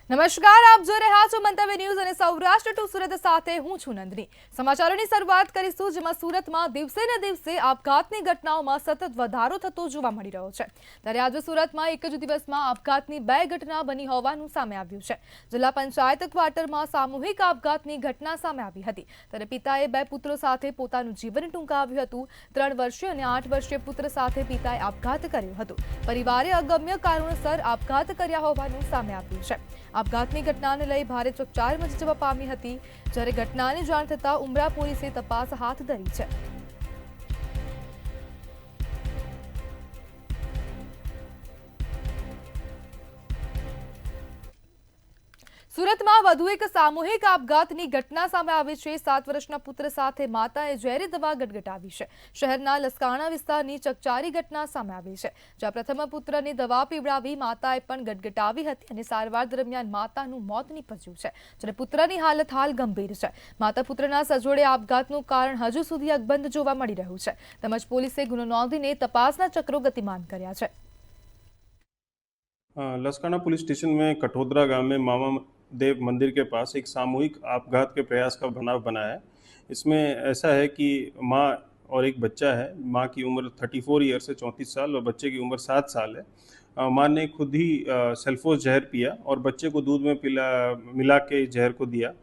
નમસ્કાર, આપ જોઈ રહ્યા છો મંતવ્ય ન્યૂઝ અને સૌરાષ્ટ્ર ટુ સુરત સાથે હું છું નંદની। સમાચારોની શરૂઆત કરીશું, જેમાં સુરતમાં દિવસે ને દિવસે આપઘાતની ઘટનાઓમાં સતત વધારો થતો જોવા મળી રહ્યો છે। ત્યારે આજે સુરતમાં એક જ દિવસમાં આપઘાતની 2 ઘટના બની હોવાનું સામે આવ્યું છે। જિલ્લા પંચાયત ક્વાર્ટરમાં સામૂહિક આપઘાતની ઘટના સામે આવી હતી। ત્યારે પિતાએ 2 પુત્રો સાથે પોતાનું જીવન ટૂંકાવ્યું હતું। 3 વર્ષીય અને 8 વર્ષીય પુત્ર સાથે પિતાએ આપઘાત કર્યો હતો। પરિવારે અગમ્ય કારણોસર આપઘાત કર્યા હોવાનું સામે આવ્યું છે। આપઘાતની ઘટનાને લઈ ભારે ચકચાર મચી જવા પામી હતી। જ્યારે ઘટનાની જાણ થતાં ઉમરા પોલીસે તપાસ હાથ ધરી છે। સુરતમાં વધુ એક સામૂહિક આપઘાતની ઘટના સામે આવી છે। 7 વર્ષના પુત્ર સાથે માતાએ ઝેરી દવા ગટગટાવી છે। શહેરના લસકાણા વિસ્તારની ચકચારી ઘટના સામે આવી છે, જ્યાં પ્રથમ પુત્રને દવા પીવડાવી માતાએ પણ ગટગટાવી હતી અને સારવાર દરમિયાન માતાનું મોત નીપજ્યું છે, જ્યારે પુત્રની હાલત હાલ ગંભીર છે। માતા પુત્રના સજોડે આપઘાતનું કારણ હજુ સુધી અકબંધ જોવા મળી રહ્યું છે, તેમજ પોલીસે ગુનો નોંધીને તપાસના ચક્રો ગતિમાન કર્યા છે। लसकाना पुलिस स्टेशन में कठोदरा गांव में मामा देव मंदिर के पास एक सामूहिक आपघात के प्रयास का बनाव बना है। इसमें ऐसा है कि माँ और एक बच्चा है। माँ की उम्र 34 ईयर से 34 साल और बच्चे की उम्र 7 साल है। माँ ने खुद ही सेल्फोस जहर पिया और बच्चे को दूध में मिला के जहर को दिया।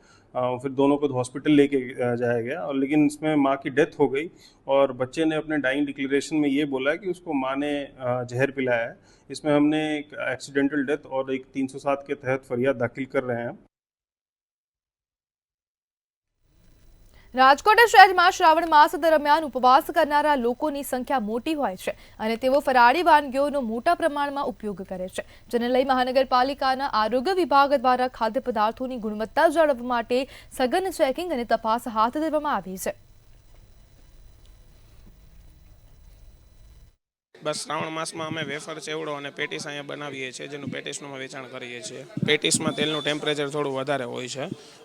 फिर दोनों को हॉस्पिटल लेके जाया गया, और लेकिन इसमें माँ की डेथ हो गई और बच्चे ने अपने डाइंग डिक्लेरेशन में ये बोला कि उसको माँ ने जहर पिलाया है। इसमें हमने एक एक्सीडेंटल डेथ और एक 307 के तहत फरियाद दाखिल कर रहे हैं। રાજકોટ શહેરમાં શ્રાવણ માસ દરમિયાન ઉપવાસ કરનારા લોકોની સંખ્યા મોટી હોય છે અને તેઓ ફરાળી વાનગીઓનો મોટા પ્રમાણમાં ઉપયોગ કરે છે, જેને લઈ મહાનગરપાલિકાના આરોગ્ય વિભાગ દ્વારા ખાદ્ય પદાર્થોની ગુણવત્તા જાળવવા માટે સઘન ચેકિંગ અને તપાસ હાથ ધરવામાં આવી છે। બસ શ્રાવણ માસમાં અમે વેફર ચેવડો અને પેટીસ અહીંયા બનાવીએ છીએ, જેનું પેટીસનું અમે વેચાણ કરીએ છીએ। પેટીસમાં તેલનું ટેમ્પરેચર થોડું વધારે હોય છે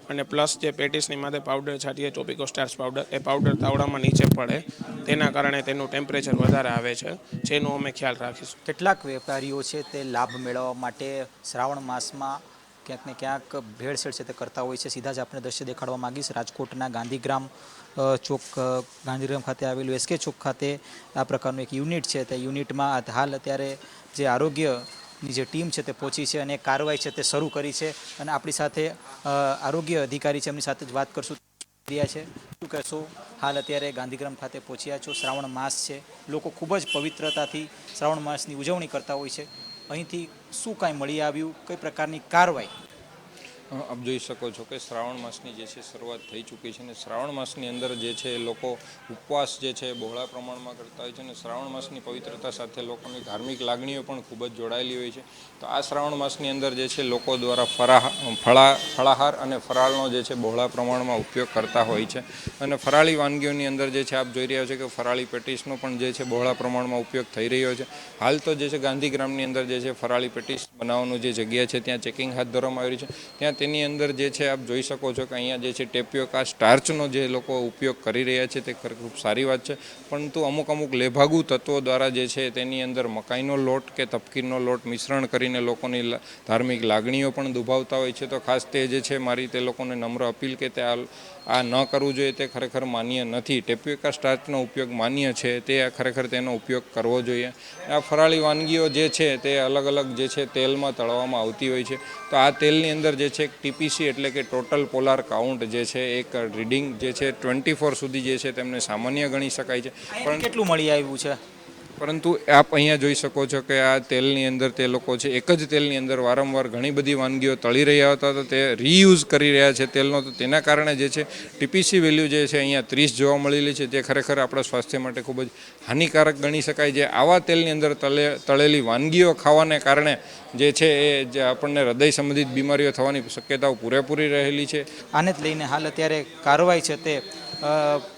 અને પ્લસ જે પેટીસની માથે પાવડર છાંટીએ ટોપિકો સ્ટાર્ચ પાવડર, એ પાવડર તાવડામાં નીચે પડે, તેના કારણે તેનું ટેમ્પરેચર વધારે આવે છે, જેનો અમે ખ્યાલ રાખીશું। કેટલાક વેપારીઓ છે તે લાભ મેળવવા માટે શ્રાવણ માસમાં ક્યાંક ને ક્યાંક ભેળસેળ છે તે કરતા હોય છે। સીધા જ આપણે દ્રશ્ય દેખાડવા માંગીશ। રાજકોટના ગાંધીગ્રામ ચોક, ગાંધીગ્રામ ખાતે આવેલું એસકે ચોક ખાતે આ પ્રકારનું એક યુનિટ છે। તે યુનિટમાં હાલ અત્યારે જે આરોગ્યની જે ટીમ છે તે પહોંચી છે અને કાર્યવાહી છે તે શરૂ કરી છે અને આપણી સાથે આરોગ્ય અધિકારી છે, એમની સાથે જ વાત કરશું છે। શું કહેશો, હાલ અત્યારે ગાંધીગ્રામ ખાતે પહોંચ્યા છો, શ્રાવણ માસ છે, લોકો ખૂબ જ પવિત્રતાથી શ્રાવણ માસની ઉજવણી કરતા હોય છે। અહીંથી શું કાંઈ મળી આવ્યું, કઈ પ્રકારની કાર્યવાહી? આપ જોઈ શકો છો કે શ્રાવણ માસની જે છે શરૂઆત થઈ ચૂકી છે અને શ્રાવણ માસની અંદર જે છે લોકો ઉપવાસ જે છે બહોળા પ્રમાણમાં કરતા હોય છે અને શ્રાવણ માસની પવિત્રતા સાથે લોકોની ધાર્મિક લાગણીઓ પણ ખૂબ જ જોડાયેલી હોય છે। તો આ શ્રાવણ માસની અંદર જે છે લોકો દ્વારા ફળાહાર અને ફરાળનો જે છે બહોળા પ્રમાણમાં ઉપયોગ કરતા હોય છે અને ફરાળી વાનગીઓની અંદર જે છે આપ જોઈ રહ્યા છો કે ફરાળી પેટીસનો પણ જે છે બહોળા પ્રમાણમાં ઉપયોગ થઈ રહ્યો છે। હાલ તો જે છે ગાંધીગ્રામની અંદર જે છે ફરાળી પેટીસ બનાવવાનું જે જગ્યા છે ત્યાં ચેકિંગ હાથ ધરવામાં આવી રહ્યું છે। ત્યાં તેની અંદર જે છે આપ જોઈ શકો છો કે અહીંયા જે છે ટેપિયોકા સ્ટાર્ચનો જે લોકો ઉપયોગ કરી રહ્યા છે તે ખૂબ સારી વાત છે, પરંતુ અમુક લેભાગુ તત્વો દ્વારા જે છે તેની અંદર મકાઈનો લોટ કે તપકીરનો લોટ મિશ્રણ કરીને લોકોની ધાર્મિક લાગણીઓ પણ દુભાવતા હોય છે। તો ખાસ તે જે છે મારી તે લોકોને નમ્ર અપીલ કે તે આ ન કરવું જોઈએ, તે ખરેખર માન્ય નથી। ટેપિયોકા સ્ટાર્ચનો ઉપયોગ માન્ય છે, તે ખરેખર તેનો ઉપયોગ કરવો જોઈએ। આ ફરાળી વાનગીઓ જે છે તે અલગ જે છે તેલમાં તળવામાં આવતી હોય છે, તો આ તેલની અંદર જે છે ટીપીસી એટલે કે ટોટલ પોલાર કાઉન્ટ જે છે એક રીડિંગ જે છે 24 સુધી જે છે તેમને સામાન્ય ગણી શકાય છે। પણ કેટલું મળી આવ્યું છે? પરંતુ આપ અહીંયા જોઈ શકો છો કે આ તેલની અંદર તે લોકો છે એક જ તેલની અંદર વારંવાર ઘણી બધી વાનગીઓ તળી રહ્યા હતા, તો તે રીયુઝ કરી રહ્યા છે તેલનો, તો તેના કારણે જે છે ટીપીસી વેલ્યુ જે છે અહીંયા 30 જોવા મળેલી છે, જે ખરેખર આપણા સ્વાસ્થ્ય માટે ખૂબ જ હાનિકારક ગણી શકાય। જે આવા તેલની અંદર તળેલી વાનગીઓ ખાવાને કારણે જે છે એ જે આપણને હૃદય સંબંધિત બીમારીઓ થવાની શક્યતાઓ પૂરેપૂરી રહેલી છે। આને જ લઈને હાલ અત્યારે કાર્યવાહી છે તે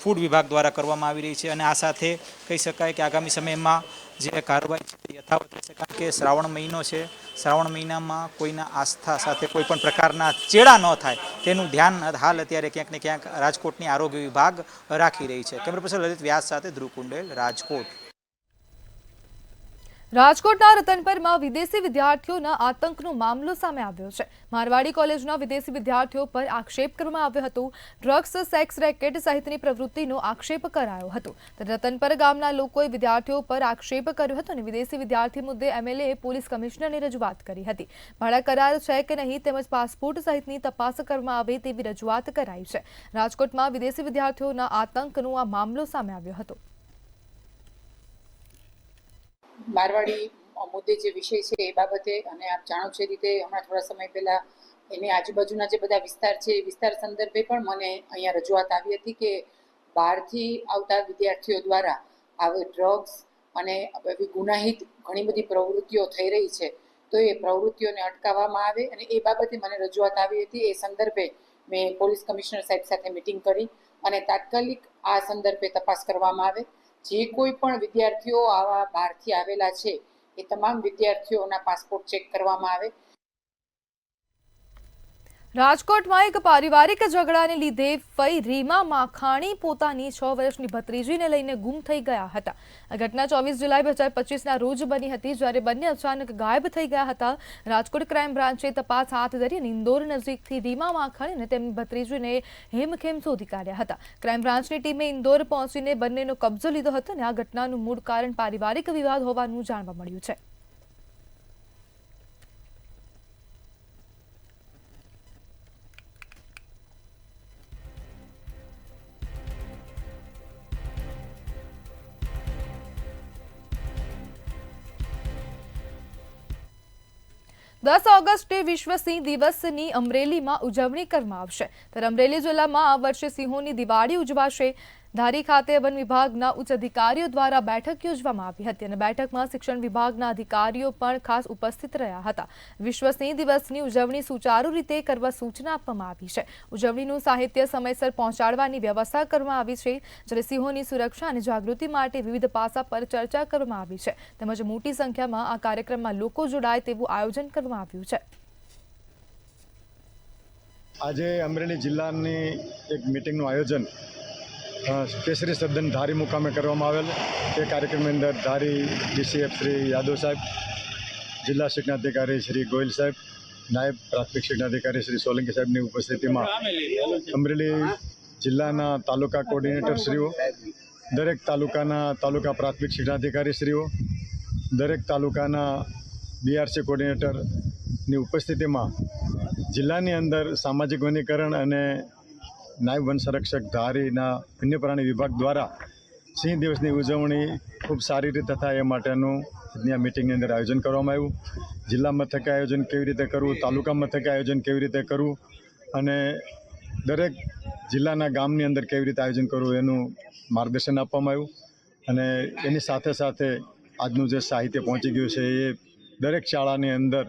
ફૂડ વિભાગ દ્વારા કરવામાં આવી રહી છે અને આ સાથે કહી શકાય કે આગામી સમયમાં જે કાર્યવાહી છે તે યથાવત રહેશે, કારણ કે શ્રાવણ મહિનો છે, શ્રાવણ મહિનામાં કોઈના આસ્થા સાથે કોઈ પણ પ્રકારના ચેડા ન થાય તેનું ધ્યાન હાલ અત્યારે ક્યાંક ને ક્યાંક રાજકોટની આરોગ્ય વિભાગ રાખી રહી છે। કેમેરા પર્સન લલિત વ્યાસ સાથે ધ્રુવ કુંડેલ, રાજકોટ। રાજકોટના રતનપરમાં વિદેશી વિદ્યાર્થીઓના આતંકનો મામલો સામે આવ્યો છે. મારવાડી કોલેજના વિદેશી વિદ્યાર્થીઓ પર આક્ષેપ કરવામાં આવ્યો હતો. ડ્રગ્સ, સેક્સ રેકેટ સહિતની પ્રવૃત્તિનો આક્ષેપ કરાયો હતો. રતનપર ગામના લોકોએ વિદ્યાર્થીઓ પર આક્ષેપ કર્યો હતો અને વિદેશી વિદ્યાર્થી મુદ્દે એમએલએ પોલીસ કમિશનરને રજૂઆત કરી હતી. ભાડા કરાર છે કે નહીં તેમજ પાસપોર્ટ સહિતની તપાસ કરવામાં આવે તેવી રજૂઆત કરાઈ છે. રાજકોટમાં વિદેશી વિદ્યાર્થીઓના આતંકનો આ મામલો સામે આવ્યો હતો. મારવાડી મુદ્દે જે વિષય છે એ બાબતે અને આપ જાણો છો એ રીતે હમણાં થોડા સમય પહેલા એની આજુબાજુના જે બધા વિસ્તાર છે એ વિસ્તાર સંદર્ભે પણ મને અહીંયા રજૂઆત આવી હતી કે બહારથી આવતા વિદ્યાર્થીઓ દ્વારા આવી ડ્રગ્સ અને એવી ગુનાહિત ઘણી બધી પ્રવૃત્તિઓ થઈ રહી છે, તો એ પ્રવૃત્તિઓને અટકાવવામાં આવે અને એ બાબતે મને રજૂઆત આવી હતી. એ સંદર્ભે મેં પોલીસ કમિશનર સાહેબ સાથે મિટિંગ કરી અને તાત્કાલિક આ સંદર્ભે તપાસ કરવામાં આવે. જે કોઈ પણ વિદ્યાર્થીઓ આવા બહારથી આવેલા છે એ તમામ વિદ્યાર્થીઓના પાસપોર્ટ ચેક કરવામાં આવે. રાજકોટમાં એક પારિવારિક ઝઘડાને લીધે ફઈ રીમા માખાણી પોતાની 6 વર્ષની ભત્રીજીને લઈને ગુમ થઈ ગયા હતા. આ ઘટના 24 જુલાઈ 2025ના રોજ બની હતી, જ્યારે બંને અચાનક ગાયબ થઈ ગયા હતા. રાજકોટ ક્રાઇમ બ્રાન્ચે તપાસ હાથ ધરી અને ઇન્દોર નજીકથી રીમા માખાણી અને તેમની ભત્રીજીને હેમખેમ શોધી કાઢ્યા હતા. ક્રાઇમ બ્રાન્ચની ટીમે ઇન્દોર પહોંચીને બંનેનો કબજો લીધો હતો અને આ ઘટનાનું મૂળ કારણ પારિવારિક વિવાદ હોવાનું જાણવા મળ્યું છે. ઓગસ્ટે વિશ્વ સિંહ દિવસની અમરેલીમાં ઉજવણી કરવામાં આવશે. ત્યારે અમરેલી જિલ્લામાં આ વર્ષે સિંહોની દિવાળી ઉજવાશે. ધારી ખાતે વન વિભાગના ઉચ્ચ અધિકારીઓ દ્વારા બેઠક યોજવામાં આવી હતી અને બેઠકમાં શિક્ષણ વિભાગના અધિકારીઓ પણ ખાસ ઉપસ્થિત રહ્યા હતા. વિશ્વ સિંહ દિવસની ઉજવણી સુચારુ રીતે કરવા સૂચના આપવામાં આવી છે. ઉજવણીનું સાહિત્ય સમયસર પહોંચાડવાની વ્યવસ્થા કરવામાં આવી છે, જ્યારે સિંહોની સુરક્ષા અને જાગૃતિ માટે વિવિધ પાસા પર ચર્ચા કરવામાં આવી છે. તેમજ મોટી સંખ્યામાં આ કાર્યક્રમમાં લોકો જોડાય તેવું આયોજન કરવામાં આવ્યું છે. આજે અમરેલી જિલ્લાની એક મિટિંગનું આયોજન કેસરી સદન ધારી મુકામે કરવામાં આવેલ. એ કાર્યક્રમની અંદર ધારી ડીસીએફ શ્રી યાદવ સાહેબ, જિલ્લા શિક્ષણાધિકારી શ્રી ગોયલ સાહેબ, નાયબ પ્રાથમિક શિક્ષણાધિકારી શ્રી સોલંકી સાહેબની ઉપસ્થિતિમાં અમરેલી જિલ્લાના તાલુકા કોર્ડિનેટરશ્રીઓ, દરેક તાલુકાના તાલુકા પ્રાથમિક શિક્ષણાધિકારીશ્રીઓ, દરેક તાલુકાના બીઆરસી કોર્ડિનેટરની ઉપસ્થિતિમાં જિલ્લાની અંદર સામાજિક વનીકરણ અને નાયબ વન સંરક્ષક ધારીના વન્યપ્રાણી વિભાગ દ્વારા સિંહ દિવસની ઉજવણી ખૂબ સારી રીતે થાય એ માટેનું આ મિટિંગની અંદર આયોજન કરવામાં આવ્યું. જિલ્લા મથકે આયોજન કેવી રીતે કરવું, તાલુકા મથકે આયોજન કેવી રીતે કરવું અને દરેક જિલ્લાના ગામની અંદર કેવી રીતે આયોજન કરવું એનું માર્ગદર્શન આપવામાં આવ્યું. અને એની સાથે સાથે આજનું જે સાહિત્ય પહોંચી ગયું છે એ દરેક શાળાની અંદર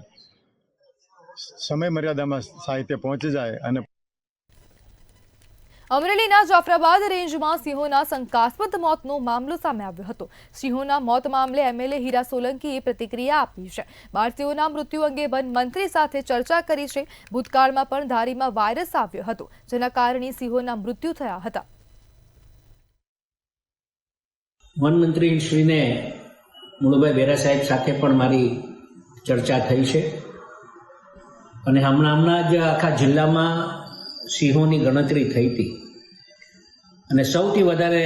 સમય મર્યાદામાં સાહિત્ય પહોંચી જાય. અને અમરેલીના જાફરાબાદ રેન્જમાં સિંહોના શંકાસ્પદ મોતનો મામલો સામે આવ્યો હતો. સિંહોના મોત મામલે એમએલએ હીરા સોલંકીએ પ્રતિક્રિયા આપી છે. બાળસીઓના મૃત્યુ અંગે વન મંત્રી સાથે ચર્ચા કરી છે. ભૂતકાળમાં પણ ધારીમાં વાયરસ આવ્યો હતો, જેના કારણે સિંહોના મૃત્યુ થયા હતા. વન મંત્રી શ્રીને મુળુભાઈ બેરા સાહેબ સાથે પણ મારી ચર્ચા થઈ છે અને હમણાં જ આખા જિલ્લામાં સિંહોની ગણતરી થઈ હતી અને સૌથી વધારે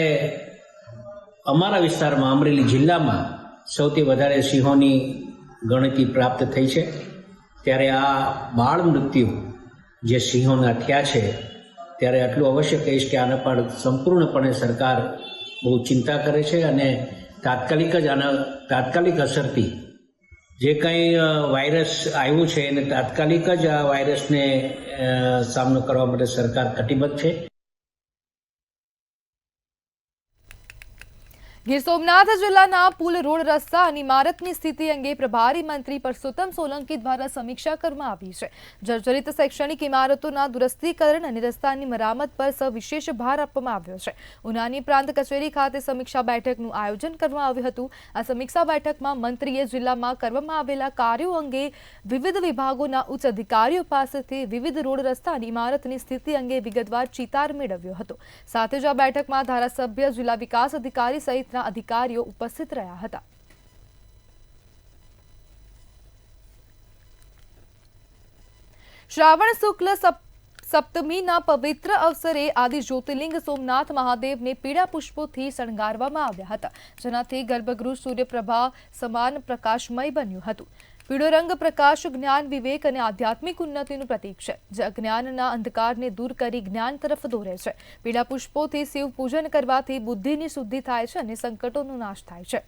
અમારા વિસ્તારમાં અમરેલી જિલ્લામાં સૌથી વધારે સિંહોની ગણતરી પ્રાપ્ત થઈ છે. ત્યારે આ બાળ મૃત્યુ જે સિંહોના થયા છે ત્યારે આટલું અવશ્ય કહીશ કે આના પર સંપૂર્ણપણે સરકાર બહુ ચિંતા કરે છે અને તાત્કાલિક અસરથી જે કંઈ વાયરસ આવ્યું છે એને તાત્કાલિક જ આ વાયરસને સામનો કરવા માટે સરકાર કટિબદ્ધ છે. ગીર સોમનાથ જિલ્લાના પુલ, રોડ, રસ્તા અને ઇમારતની સ્થિતિ અંગે પ્રભારી મંત્રી પરસોત્તમ સોલંકી દ્વારા સમીક્ષા કરવામાં આવી છે. જર્જરિત શૈક્ષણિક ઇમારતોના દુરસ્તીકરણ અને રસ્તાની મરામત પર સવિશેષ ભાર આપવામાં આવ્યો છે. ઉનાની પ્રાંત કચેરી ખાતે સમીક્ષા બેઠકનું આયોજન કરવામાં આવ્યું હતું. આ સમીક્ષા બેઠકમાં મંત્રીએ જિલ્લામાં કરવામાં આવેલા કાર્યો અંગે વિવિધ વિભાગોના ઉચ્ચ અધિકારીઓ પાસેથી વિવિધ રોડ, રસ્તા અને ઇમારતની સ્થિતિ અંગે વિગતવાર ચિતાર મેળવ્યો હતો. સાથે જ આ બેઠકમાં ધારાસભ્ય, જિલ્લા વિકાસ અધિકારી સહિતના અધિકારીઓ ઉપસ્થિત રહ્યા હતા. શ્રાવણ શુક્લ સપ્તમીના પવિત્ર અવસરે આદિ જ્યોતિર્લિંગ સોમનાથ મહાદેવને પીળા પુષ્પોથી શણગારવામાં આવ્યા હતા, જેનાથી ગર્ભગૃહ સૂર્યપ્રભા સમાન પ્રકાશમય બન્યું હતું. પીળો રંગ પ્રકાશ, જ્ઞાન, વિવેક અને આધ્યાત્મિક ઉન્નતિનું પ્રતીક છે, જે અજ્ઞાનના અંધકારને દૂર કરી જ્ઞાન તરફ દોરે છે. પીળા પુષ્પોથી શિવ પૂજન કરવાથી બુદ્ધિની શુદ્ધિ થાય છે અને સંકટોનો નાશ થાય છે.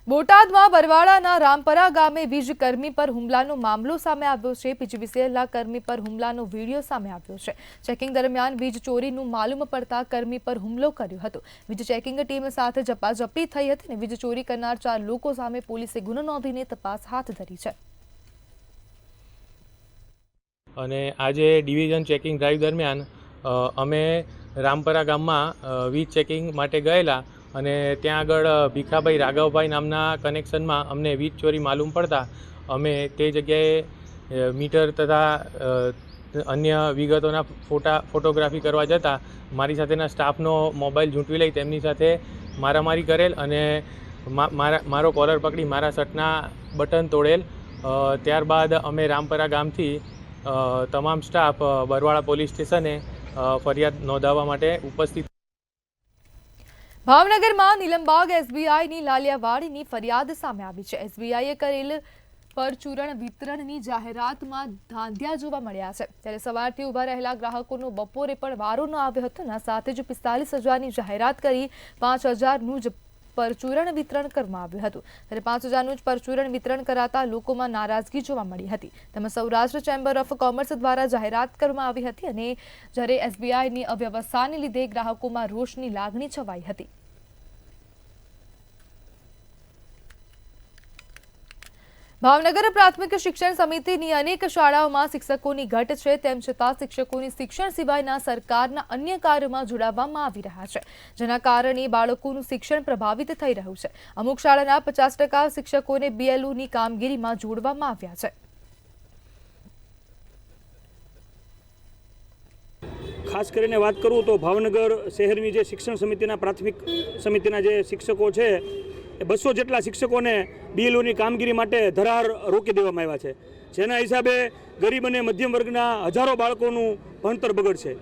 બોટાદમાં બરવાડાના રામપરા ગામે વીજ કર્મી પર હુમલાનો મામલો સામે આવ્યો છે. પીજીવીસીએલના કર્મી પર હુમલાનો વિડીયો સામે આવ્યો છે. ચેકિંગ દરમિયાન વીજ ચોરીનું માલુમ પડતા કર્મી પર હુમલો કર્યો હતો. વીજ ચેકિંગ ટીમ સાથે ઝપાઝપી થઈ હતી અને વીજ ચોરી કરનાર 4 લોકો સામે પોલીસે ગુનો નોંધીને તપાસ હાથ ધરી છે. અને આજે ડિવિઝન ચેકિંગ ડ્રાઈવ દરમિયાન અમે રામપરા ગામમાં વીજ ચેકિંગ માટે ગયેલા અને ત્યાં આગળ ભીખાભાઈ રાઘવભાઈ નામના કનેક્શનમાં અમને વીજ ચોરી માલુમ પડતા અમે તે જગ્યાએ મીટર તથા અન્ય વિગતોના ફોટોગ્રાફી કરવા જતાં મારી સાથેના સ્ટાફનો મોબાઈલ ઝૂંટવી લઈ તેમની સાથે મારામારી કરેલ અને મારો કોલર પકડી મારા શર્ટના બટન તોડેલ. ત્યારબાદ અમે રામપરા ગામથી તમામ સ્ટાફ બરવાડા પોલીસ સ્ટેશને ફરિયાદ નોંધાવવા માટે ઉપસ્થિત. ભાવનગરમાં નીલમબાગ એસબીઆઈની લાલિયાવાડીની ફરિયાદ સામે આવી છે. એસબીઆઈએ કરેલ પરચુરણ વિતરણની જાહેરાતમાં ધાંધિયા જોવા મળ્યા છે. ત્યારે સવારથી ઊભા રહેલા ગ્રાહકોનો બપોરે પણ વારો ન આવ્યો હતો અને સાથે જ 45,000ની જાહેરાત કરી 5,000નું જ પરચુરણ વિતરણ કરવામાં આવ્યું હતું. ત્યારે 5,000નું જ પરચુરણ વિતરણ કરાતા લોકોમાં નારાજગી જોવા મળી હતી. તેમાં સૌરાષ્ટ્ર ચેમ્બર ઓફ કોમર્સ દ્વારા જાહેરાત કરવામાં આવી હતી અને જ્યારે એસબીઆઈની અવ્યવસ્થાને લીધે ગ્રાહકોમાં રોષની લાગણી છવાઈ હતી. ભાવનગર પ્રાથમિક શિક્ષણ સમિતિની અનેક શાળાઓમાં શિક્ષકોની ઘટ છે, તેમ છતાં શિક્ષકોની શિક્ષણ સિવાયના સરકારના અન્ય કાર્યોમાં જોડાવવામાં આવી રહ્યા છે, જેના કારણે બાળકોનું શિક્ષણ પ્રભાવિત થઈ રહ્યું છે. અમુક શાળાના 50% શિક્ષકોને બીએલઓની કામગીરીમાં જોડવામાં આવ્યા છે. ખાસ કરીને વાત કરું તો ભાવનગર શહેરની જે શિક્ષણ સમિતિના પ્રાથમિક સમિતિના જે શિક્ષકો છે, 200 જેટલા શિક્ષકોને બીએલઓની કામગીરી માટે ધરાર રોકી દેવામાં આવ્યા છે, જેના હિસાબે ગરીબ અને મધ્યમ વર્ગના હજારો બાળકોનું ભણતર બગડશે.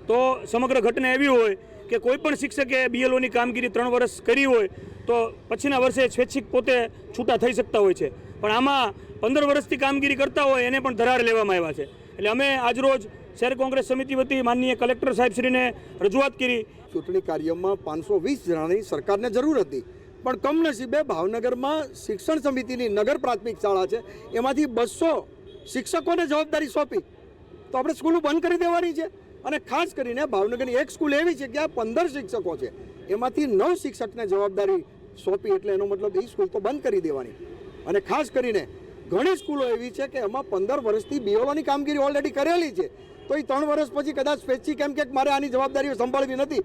તો સમગ્ર ઘટના એવી હોય કે કોઈ પણ શિક્ષકે બીએલઓની કામગીરી 3 વર્ષ કરી હોય તો પછીના વર્ષે સ્વૈચ્છિક પોતે છૂટા થઈ શકતા હોય છે, પણ આમાં 15 વર્ષથી કામગીરી કરતા હોય એને પણ ધરાર લેવામાં આવ્યા છે. એટલે અમે આજરોજ શહેર કોંગ્રેસ સમિતિ વતી માનનીય કલેક્ટર સાહેબશ્રીને રજૂઆત કરી. ચૂંટણી કાર્યમાં 520 જણાની સરકારને જરૂર હતી, પણ કમનસીબે ભાવનગરમાં શિક્ષણ સમિતિની નગર પ્રાથમિક શાળા છે, એમાંથી 200 શિક્ષકોને જવાબદારી સોંપી તો આપણે સ્કૂલો બંધ કરી દેવાની છે. અને ખાસ કરીને ભાવનગરની એક સ્કૂલ એવી છે કે આ 15 શિક્ષકો છે, એમાંથી 9 શિક્ષકને જવાબદારી સોંપી, એટલે એનો મતલબ એ સ્કૂલ તો બંધ કરી દેવાની. અને ખાસ કરીને ઘણી સ્કૂલો એવી છે કે એમાં 15 વર્ષથી બીએલઓની કામગીરી ઓલરેડી કરેલી છે, તો એ 3 વર્ષ પછી કદાચ સ્વૈચ્છિક એમ કે મારે આની જવાબદારીઓ સંભાળવી નથી.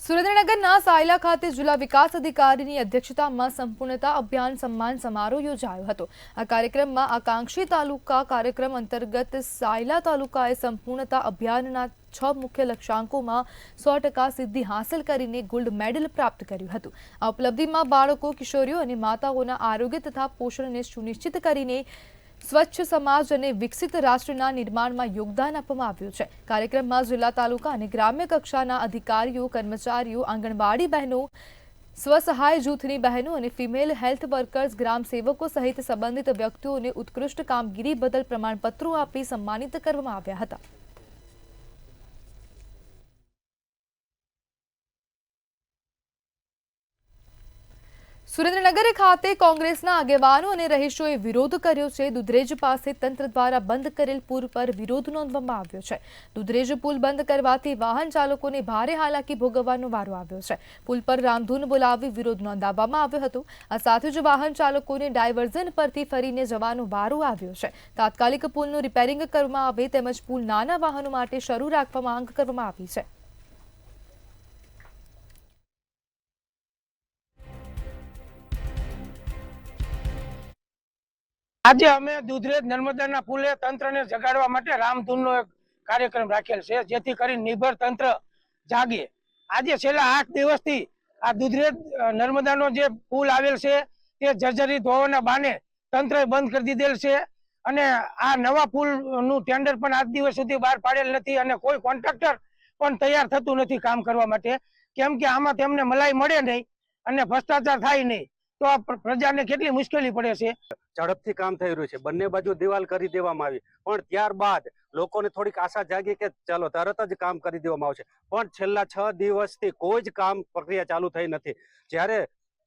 સુરેન્દ્રનગરના સાયલા ખાતે જિલ્લા વિકાસ અધિકારીની અધ્યક્ષતામાં સંપૂર્ણતા અભિયાન સન્માન સમારોહ યોજાયો હતો. આ કાર્યક્રમમાં આકાંક્ષી તાલુકા કાર્યક્રમ અંતર્ગત સાયલા તાલુકાએ સંપૂર્ણતા અભિયાનના 6 મુખ્ય લક્ષ્યાંકોમાં 100% સિદ્ધિ હાંસલ કરીને ગોલ્ડ મેડલ પ્રાપ્ત કર્યું હતું. આ ઉપલબ્ધિમાં બાળકો, કિશોરીઓ અને માતાઓના આરોગ્ય તથા પોષણને સુનિશ્ચિત કરીને સ્વચ્છ સમાજ અને વિકસિત રાષ્ટ્રના નિર્માણમાં યોગદાન આપવામાં આવ્યું છે. કાર્યક્રમમાં જિલ્લા, તાલુકા અને ગ્રામ્ય કક્ષાના અધિકારીઓ, કર્મચારીઓ, આંગણવાડી બહેનો, સ્વસહાય જૂથની બહેનો અને ફિમેલ હેલ્થ વર્કર્સ, ગ્રામ સેવકો સહિત સંબંધિત વ્યક્તિઓને ઉત્કૃષ્ટ કામગીરી બદલ પ્રમાણપત્રો આપી સન્માનિત કરવામાં આવ્યા હતા. સુરેન્દ્રનગર ખાતે કોંગ્રેસના આગેવાનો અને રહીશોએ વિરોધ કર્યો છે. દુધરેજ પાસે તંત્ર દ્વારા બંધ કરેલ પુલ પર વિરોધ નોંધવામાં આવ્યો છે. દુધરેજ પુલ બંધ કરવાથી વાહન ચાલકોને ભારે હાલાકી ભોગવવાનો વારો આવ્યો છે. પુલ પર રામધૂન બોલાવી વિરોધ નોંધાવવામાં આવ્યો હતો. આ સાથે જ વાહન ચાલકોને ડાયવર્ઝન પરથી ફરીને જવાનો વારો આવ્યો છે. તાત્કાલિક પુલનું રિપેરિંગ કરવામાં આવે તેમજ પુલ નાના વાહનો માટે શરૂ રાખવા માંગ કરવામાં આવી છે. આજે અમે દુધરેજ નર્મદાના પુલે તંત્રને જગાડવા માટે રામધૂનનો એક કાર્યક્રમ રાખેલ છે, જેથી કરીને નિર્ભર તંત્ર જાગે. આજે છેલ્લા 8 દિવસથી આ દુધરેજ નર્મદાનો જે પુલ આવેલ છે તે જર્જરિત હોવાના બહાને તંત્રએ બંધ કરી દીધેલ છે અને આ નવા પુલનું ટેન્ડર પણ આજ દિવસ સુધી બહાર પાડેલ નથી અને કોઈ કોન્ટ્રાક્ટર પણ તૈયાર થતું નથી કામ કરવા માટે, કેમ કે આમાં તેમને મલાઈ મળે નહીં અને ભ્રષ્ટાચાર થાય નહીં તો આ પ્રજાને કેટલી મુશ્કેલી પડે છે. ઝડપથી કામ થઈ રહ્યું છે, બંને બાજુ દિવાલ કરી દેવામાં આવી, પણ ત્યારબાદ લોકોને થોડીક આશા જાગી કે ચાલો તરત જ કામ કરી દેવામાં આવશે, પણ છેલ્લા 6 દિવસથી કોઈ જ કામ પ્રક્રિયા ચાલુ થઈ નથી. જ્યારે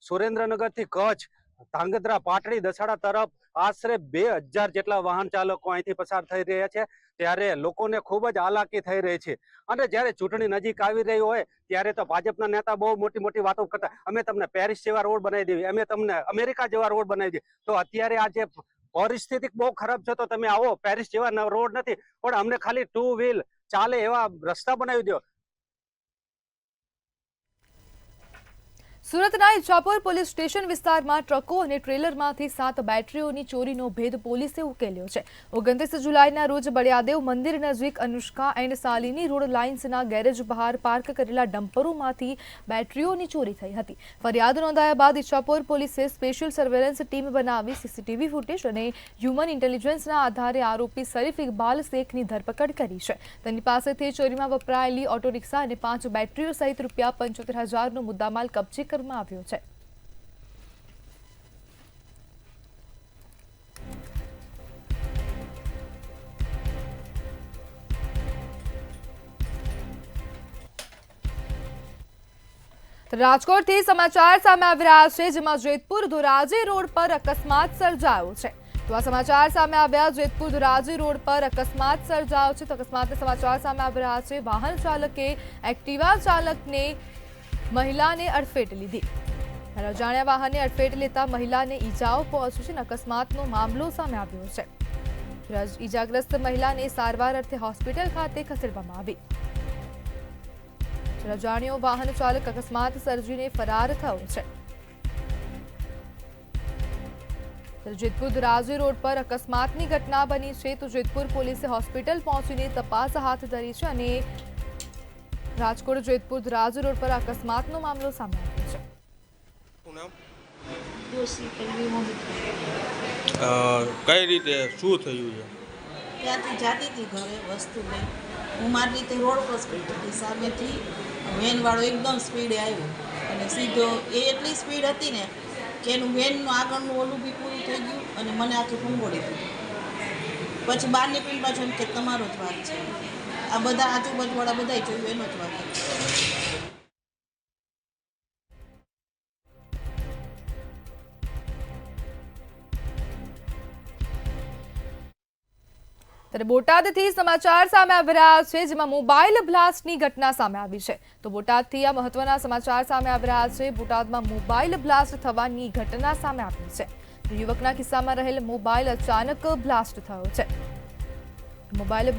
સુરેન્દ્રનગરથી કચ્છ, ધાંગધ્રા, પાટડી, દસાડા તરફ આશરે 2000 જેટલા વાહન ચાલકો અહીંથી પસાર થઈ રહ્યા છે, ત્યારે લોકોને ખૂબ જ હાલાકી થઈ રહી છે. અને જ્યારે ચૂંટણી નજીક આવી રહી હોય ત્યારે તો ભાજપના નેતા બહુ મોટી મોટી વાતો કરતા, અમે તમને પેરિસ જેવા રોડ બનાવી દેવી, અમે તમને અમેરિકા જેવા રોડ બનાવી દઈએ. તો અત્યારે આ જે પરિસ્થિતિ બહુ ખરાબ છે તો તમે આવો, પેરિસ જેવા રોડ નથી પણ અમને ખાલી 2 વ્હીલ ચાલે એવા રસ્તા બનાવી દો. સુરતના ઇચ્છાપુર પોલીસ સ્ટેશન વિસ્તારમાં ટ્રકો અને ટ્રેલરમાંથી 7 બેટરીઓની ચોરીનો ભેદ પોલીસે ઉકેલ્યો છે. 29 જુલાઈના રોજ બળિયાદેવ મંદિર નજીક અનુષ્કા એન્ડ શાલિની રોડ લાઇન્સના ગેરેજ બહાર પાર્ક કરેલા ડમ્પરોમાંથી બેટરીઓની ચોરી થઈ હતી. ફરિયાદ નોંધાયા બાદ ઇચ્છાપુર પોલીસે સ્પેશિયલ સર્વેલન્સ ટીમ બનાવી સીસીટીવી ફૂટેજ અને હ્યુમન ઇન્ટેલિજન્સના આધારે આરોપી શરીફ ઇકબાલ શેખની ધરપકડ કરી છે. તેની પાસેથી ચોરીમાં વપરાયેલી ઓટો રિક્ષા અને 5 બેટરીઓ સહિત ₹75,000નો મુદ્દામાલ કબજે કરવામાં આવ્યો છે. રાજકોટથી સમાચાર સામે આવી રહ્યા છે, જેમાં જેતપુર ધોરાજી રોડ પર અકસ્માત સર્જાયો છે. તો આ સમાચાર સામે આવ્યા, જેતપુર ધોરાજી રોડ પર અકસ્માત સર્જાયો છે. તો અકસ્માતના સમાચાર સામે આવી રહ્યા છે. વાહન ચાલકે એક્ટિવા ચાલકને મહિલાને અડફેટ લીધી. અજાણ્યા વાહને અડફેટ લેતા મહિલાને ઈજાઓ પહોંચી છે. અકસ્માતનો મામલો સામે આવ્યો છે. ઈજાગ્રસ્ત મહિલાને સારવાર અર્થે હોસ્પિટલ ખાતે ખસેડવામાં આવી. અજાણ્યો વાહન ચાલક અકસ્માત સર્જીને ફરાર થયો છે. જેતપુર ધોરાજી રોડ પર અકસ્માતની ઘટના બની છે. તો જેતપુર પોલીસે હોસ્પિટલ પહોંચીને તપાસ હાથ ધરી છે અને રાજકોટ જેતપુર ધોરાજી રોડ પર અકસ્માતનો મામલો સામે આવ્યો છે. કઈ રીતે શું થયું છે? ત્યાંથી જાતી હતી ઘરે વસ્તુ લઈ, હું મારી રીતે રોડ ક્રોસ કરતી હતી, સામેથી વેનવાળો એકદમ સ્પીડે આવ્યો અને સીધો એ એટલી સ્પીડ હતી ને કે એનું વેનનું આગળનું ઓલું બી પૂરું થઈ ગયું અને મને આખી ફંગોળી દીધી. પછી બહાર નીકળી પાછું એમ કે તમારો જ વાંક છે. આ બધા આજુબાજુવાળા બધાય જોયું એનો જ વાંક છે. ત્યારે બોટાદથી સમાચાર સામે આવી રહ્યા છે, જેમાં મોબાઈલ બ્લાસ્ટની ઘટના સામે આવી છે. તો બોટાદથી આ મહત્વના સમાચાર સામે આવી રહ્યા છે. બોટાદમાં મોબાઈલ બ્લાસ્ટ થવાની ઘટના સામે આવી છે. યુવકના ખિસ્સામાં રહેલ મોબાઈલ અચાનક બ્લાસ્ટ થયો છે. મોબાઈલ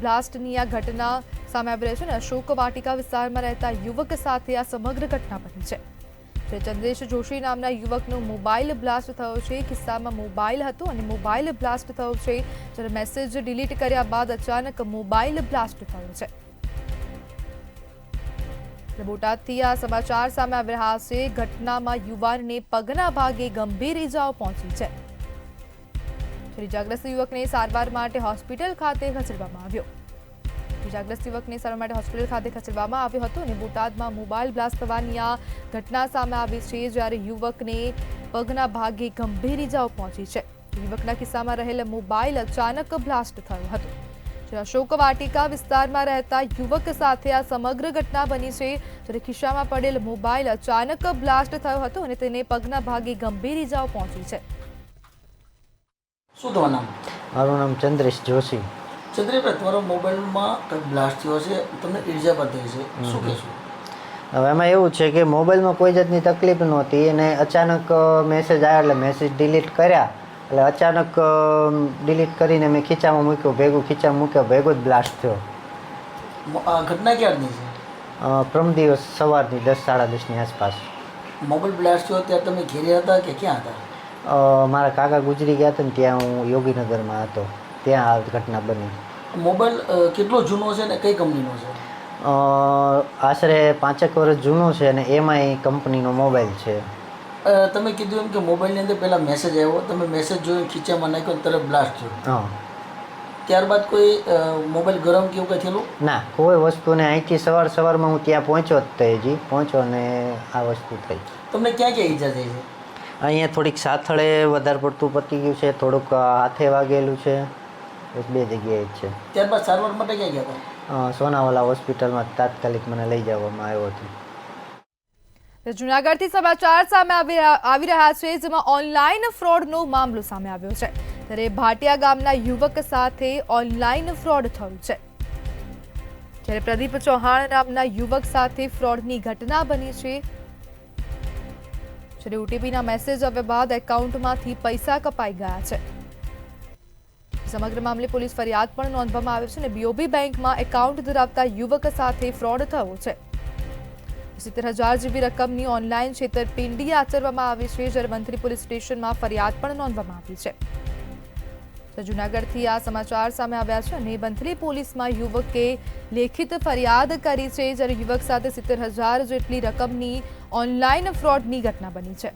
બ્લાસ્ટની આ ઘટના સામે આવી રહી છે અને અશોક વાટિકા વિસ્તારમાં રહેતા યુવક સાથે આ સમગ્ર ઘટના બની છે. ચંદ્રેશ જોશી નામના યુવકનો મોબાઈલ બ્લાસ્ટ થયો છે. ખિસ્સામાં મોબાઈલ હતો અને મોબાઈલ બ્લાસ્ટ થયો છે. જ્યારે મેસેજ ડિલીટ કર્યા બાદ અચાનક મોબાઈલ બ્લાસ્ટ થયો છે. બોટાદથી આ સમાચાર સામે આવી રહ્યા છે. ઘટનામાં યુવાનને પગના ભાગે ગંભીર ઈજાઓ પહોંચી છે. ઈજાગ્રસ્ત યુવકને સારવાર માટે હોસ્પિટલ ખાતે ખસેડવામાં આવ્યો. ઈજાગ્રસ્ત યુવકને સારવાર માટે હોસ્પિટલ ખાતે ખસેડવામાં આવ્યો હતો અને બોટાદમાં મોબાઈલ બ્લાસ્ટ થવાની આ ઘટના સામે આવી છે. જ્યારે યુવકને પગના ભાગે ગંભીર ઈજાઓ પહોંચી છે. યુવકના ખિસ્સામાં રહેલ મોબાઈલ અચાનક બ્લાસ્ટ થયો હતો. અશોક વાટિકા વિસ્તારમાં રહેતા યુવક સાથે આ સમગ્ર ઘટના બની છે. જ્યારે ખિસ્સામાં પડેલ મોબાઈલ અચાનક બ્લાસ્ટ થયો હતો અને તેને પગના ભાગે ગંભીર ઈજાઓ પહોંચી છે. શું તમારું નામ? મારું નામ ચંદ્રેશ જોશી. ચંદ્રેશભાઈ, તમારો મોબાઈલમાં કંઈક બ્લાસ્ટ થયો છે, તમને ઈજા પણ થઈ છે, શું કહેશો? હવે એમાં એવું છે કે મોબાઈલમાં કોઈ જાતની તકલીફ નહોતી અને અચાનક મેસેજ આવ્યા એટલે મેસેજ ડિલીટ કર્યા એટલે અચાનક ડિલીટ કરીને મેં ખીચામાં મૂક્યો ભેગો જ બ્લાસ્ટ થયો. ઘટના ક્યારની છે? પ્રમ દિવસ સવારની 10-10:30ની આસપાસ. મોબાઈલ બ્લાસ્ટ થયો ત્યારે તમે ઘેરે હતા કે ક્યાં હતા? મારા કાકા ગુજરી ગયા હતા ને ત્યાં હું યોગીનગરમાં હતો, ત્યાં આ ઘટના બની. મોબાઈલ કેટલો જૂનો છે ને કઈ કંપનીનો છે? આશરે 5 વર્ષ જૂનો છે અને એમાંય કંપનીનો મોબાઈલ છે. તમે કીધું એમ કે મોબાઈલની અંદર પહેલાં મેસેજ આવ્યો, તમે મેસેજ જોઈને ખીચામાં નાખ્યો તરત બ્લાસ્ટ થયો. હા. ત્યારબાદ કોઈ મોબાઈલ ગરમ કે એવું કંઈ થયેલું? ના, કોઈ વસ્તુ નહીં. અહીંથી સવારમાં હું ત્યાં પહોંચ્યો જ તે હજી પહોંચ્યો અને આ વસ્તુ થઈ. તમને ક્યાં ક્યાં ઈજા થઈ છે? અહીંયા થોડીક સાથળે વધારે પડતું પતી ગયું છે, થોડુંક હાથે વાગેલું છે, બસ 2 જગ્યાએ જ છે. ત્યારબાદ સારવાર માટે ક્યાં ગયા હતા? સોનાવાલા હોસ્પિટલમાં તાત્કાલિક મને લઈ જવામાં આવ્યો હતો. જૂનાગઢથી સમાચાર સામે આવી રહ્યા છે, જેમાં ઓનલાઈન ફ્રોડનો મામલો સામે આવ્યો છે. ત્યારે ભાટિયા ગામના યુવક સાથે ઓનલાઈન ફ્રોડ થયું છે. જ્યારે પ્રદીપ ચૌહાણ નામના યુવક સાથે ફ્રોડની ઘટના બની છે. જ્યારે ઓટીપીના મેસેજ આવ્યા બાદ એકાઉન્ટમાંથી પૈસા કપાઈ ગયા છે. સમગ્ર મામલે પોલીસ ફરિયાદ પણ નોંધવામાં આવી છે અને બીઓબી બેંકમાં એકાઉન્ટ ધરાવતા યુવક સાથે ફ્રોડ થયો છે. 70,000 જેવી રકમની ઓનલાઈન છેતરપિંડી આચરવામાં આવી છે. જ્યારે મંત્રી પોલીસ સ્ટેશનમાં ફરિયાદ પણ નોંધવામાં આવી છે. જૂનાગઢથી આ સમાચાર સામે આવ્યા છે અને મંત્રી પોલીસમાં યુવકે લેખિત ફરિયાદ કરી છે. જ્યારે યુવક સાથે 70,000 જેટલી રકમની ઓનલાઈન ફ્રોડની ઘટના બની છે.